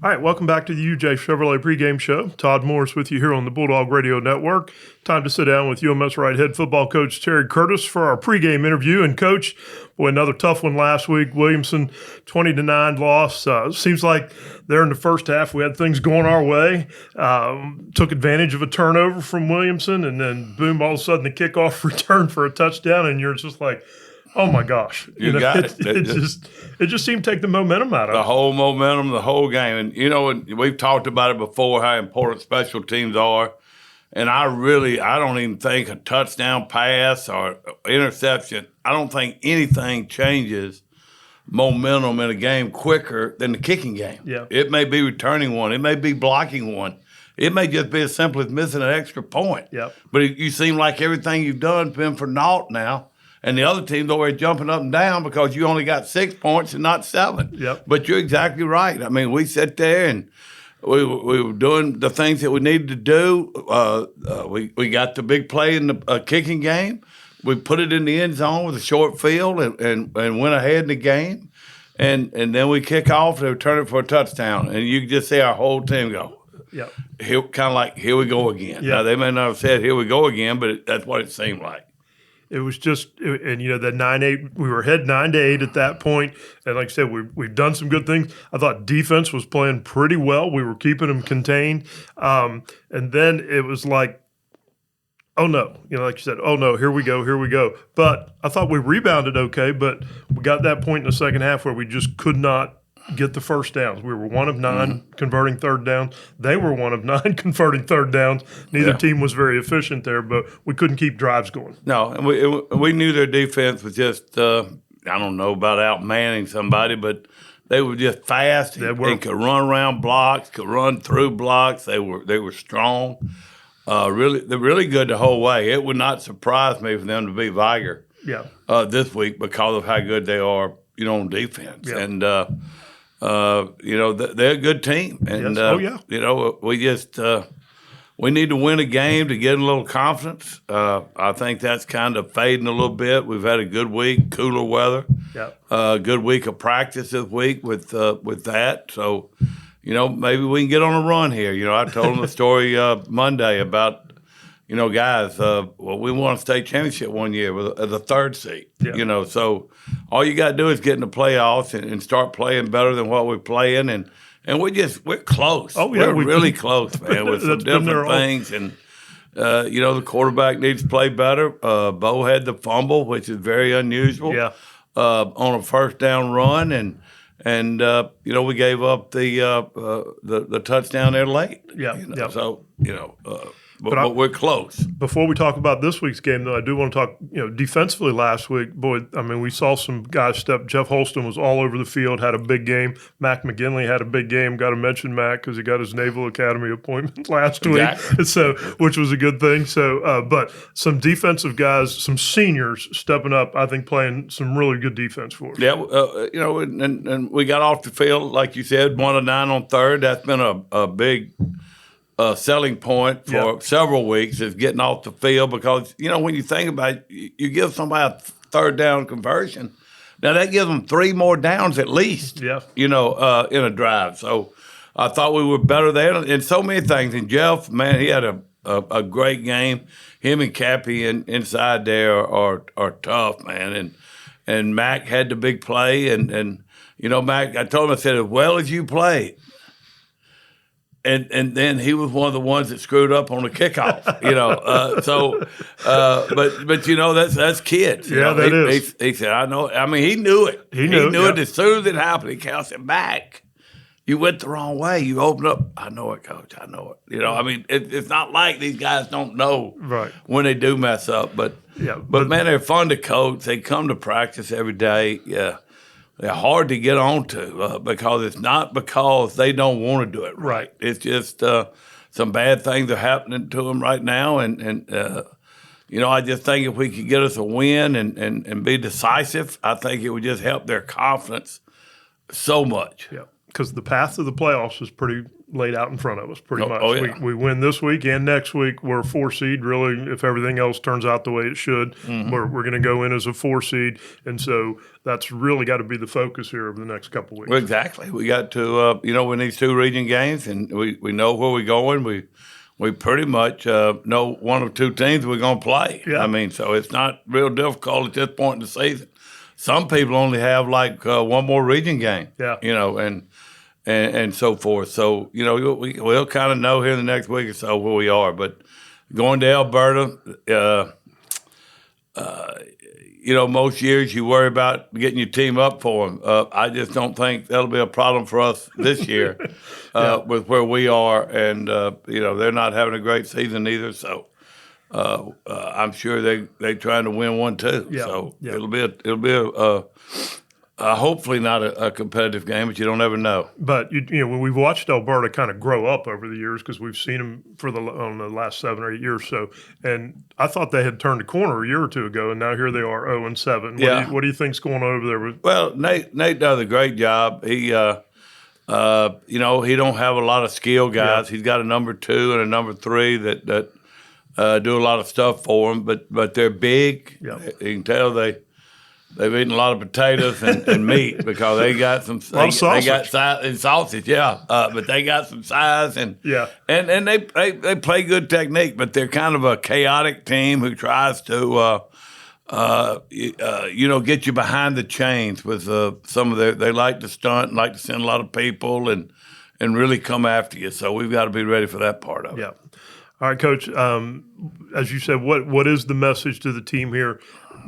All right, welcome back to the UJ Chevrolet pregame show. Todd Morris with you here on the Bulldog Radio Network. Time to sit down with UMS-Wright head football coach Terry Curtis for our pregame interview. And Coach, boy, another tough one last week. Williamson, 20-9 loss. Seems like there in the first half we had things going our way. Took advantage of a turnover from Williamson, and then boom, all of a sudden the kickoff return for a touchdown, and you're just like, oh my gosh! You got it. It just seemed to take the momentum out of it. The whole momentum, the whole game, and we've talked about it before how important special teams are. And I don't even think a touchdown pass or interception. I don't think anything changes momentum in a game quicker than the kicking game. Yeah, it may be returning one, it may be blocking one. It may just be as simple as missing an extra point. Yep. But you seem like everything you've done has been for naught now. And the other team's always jumping up and down because you only got 6 points and not 7. Yep. But you're exactly right. I mean, we sat there and we were doing the things that we needed to do. We got the big play in the kicking game. We put it in the end zone with a short field and went ahead in the game. And then we kick off and return it for a touchdown. And you can just see our whole team go. Yep. Kind of like, here we go again. Yep. Now, they may not have said, here we go again, but that's what it seemed like. It was just, and that 9-8, we were ahead 9-8 at that point. And like I said, we've done some good things. I thought defense was playing pretty well. We were keeping them contained. And then it was like, oh no, like you said, oh no, here we go. But I thought we rebounded okay, but we got that point in the second half where we just could not get the first downs. We were 1 of 9 converting third downs. They were 1 of 9 converting third downs. Neither team was very efficient there, but we couldn't keep drives going. No, and we knew their defense was just, I don't know about out-manning somebody, but they were just fast and could run around blocks, could run through blocks. They were strong. They're really good the whole way. It would not surprise me for them to beat Viger this week because of how good they are, on defense. Yeah. And they're a good team, and we just we need to win a game to get a little confidence. I think that's kind of fading a little bit. We've had a good week, cooler weather. Yeah, good week of practice this week with that. So, maybe we can get on a run here. I told them the story Monday about. Guys, we won a state championship one year with the third seed. Yeah. So all you got to do is get in the playoffs and start playing better than what we're playing, and we're close. Oh yeah, we're really close, man, with some different things. And the quarterback needs to play better. Bo had the fumble, which is very unusual. Yeah. On a first down run, and we gave up the touchdown there late. Yeah. So But we're close. Before we talk about this week's game, though, I do want to talk, defensively last week. Boy, I mean, we saw some guys step. Jeff Holston was all over the field, had a big game. Mac McGinley had a big game. Got to mention Mac because he got his Naval Academy appointment last week, which was a good thing. So, but some defensive guys, some seniors stepping up, I think, playing some really good defense for us. Yeah, and we got off the field, like you said, 1 of 9 on third. That's been a big selling point for several weeks is getting off the field because, when you think about it, you give somebody a third down conversion. Now, that gives them 3 more downs at least, in a drive. So I thought we were better there in so many things. And Jeff, man, he had a great game. Him and Cappy inside there are tough, man. And Mac had the big play. And Mac, I told him, I said, as well as you play, And then he was one of the ones that screwed up on the kickoff, but that's kids. That is. He said, I know. I mean, he knew it. He knew it as soon as it happened. He said, Mac, you went the wrong way. You opened up. I know it, Coach. I know it. I mean, it's not like these guys don't know when they do mess up. But man, they're fun to coach. They come to practice every day. Yeah. They're hard to get on to because it's not because they don't want to do it right. It's just some bad things are happening to them right now. And I just think if we could get us a win and be decisive, I think it would just help their confidence so much. Yeah, because the path to the playoffs is pretty laid out in front of us pretty much. Yeah. We win this week and next week. We're a 4 seed. Really, if everything else turns out the way it should, we're going to go in as a 4 seed. And so that's really got to be the focus here over the next couple of weeks. Well, exactly. We got to, win these 2 region games, and we know where we're going. We pretty much know one or 2 teams we're going to play. Yeah. I mean, so it's not real difficult at this point in the season. Some people only have like one more region game. Yeah. And so forth. So, we'll kind of know here in the next week or so where we are. But going to Elberta, most years you worry about getting your team up for them. I just don't think that'll be a problem for us this year with where we are. And, they're not having a great season either. So I'm sure they're trying to win one too. Yeah. So it'll be hopefully not a competitive game, but you don't ever know. But when we've watched Elberta kind of grow up over the years, because we've seen them on the last 7 or 8 years, so, and I thought they had turned a corner a year or 2 ago, and now here they are 0-7. What do you think's going on over there? Well, Nate does a great job. He, he don't have a lot of skill guys. Yeah. He's got a number 2 and a number 3 that do a lot of stuff for him, but they're big. Yeah. You can tell they've eaten a lot of potatoes and meat because they got some. They got size and sausage, but they got some size and they play good technique, but they're kind of a chaotic team who tries to get you behind the chains with some of their. They like to stunt and like to send a lot of people and really come after you. So we've got to be ready for that part of it. Yeah. All right, Coach. As you said, what is the message to the team here?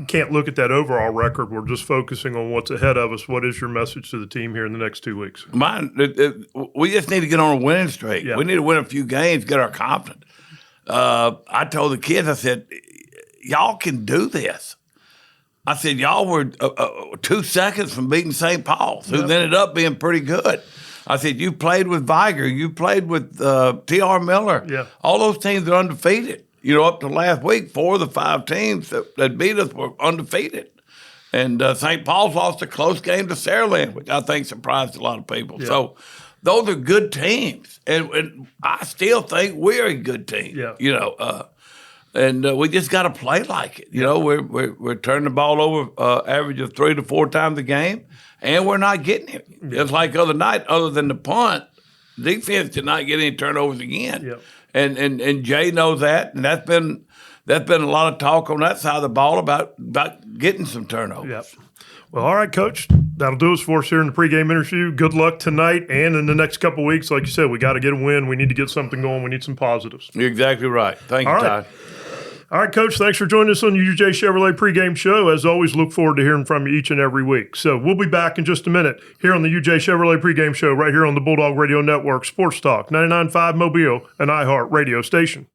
Can't look at that overall record. We're just focusing on what's ahead of us. What is your message to the team here in the next 2 weeks? We just need to get on a winning streak. Yeah. We need to win a few games, get our confidence. I told the kids, I said, y'all can do this. I said, y'all were 2 seconds from beating St. Paul's, who ended up being pretty good. I said, you played with Viger. You played with T.R. Miller. Yeah. All those teams are undefeated. Up to last week, 4 of the 5 teams that beat us were undefeated. And St. Paul's lost a close game to Saraland, which I think surprised a lot of people. Yeah. So those are good teams. And I still think we're a good team. Yeah. And we just got to play like it. We're turning the ball over average of 3 to 4 times a game, and we're not getting it. Yeah. Just like other night, other than the punt, defense did not get any turnovers again. Yeah. And Jay knows that, and that's been a lot of talk on that side of the ball about getting some turnovers. Yep. Well, all right, Coach. That'll do us for us here in the pregame interview. Good luck tonight and in the next couple of weeks. Like you said, we got to get a win. We need to get something going. We need some positives. You're exactly right. Thank you, Todd. All right, Coach, thanks for joining us on the UJ Chevrolet pregame show. As always, look forward to hearing from you each and every week. So we'll be back in just a minute here on the UJ Chevrolet pregame show right here on the Bulldog Radio Network, Sports Talk, 99.5 Mobile, and iHeart radio station.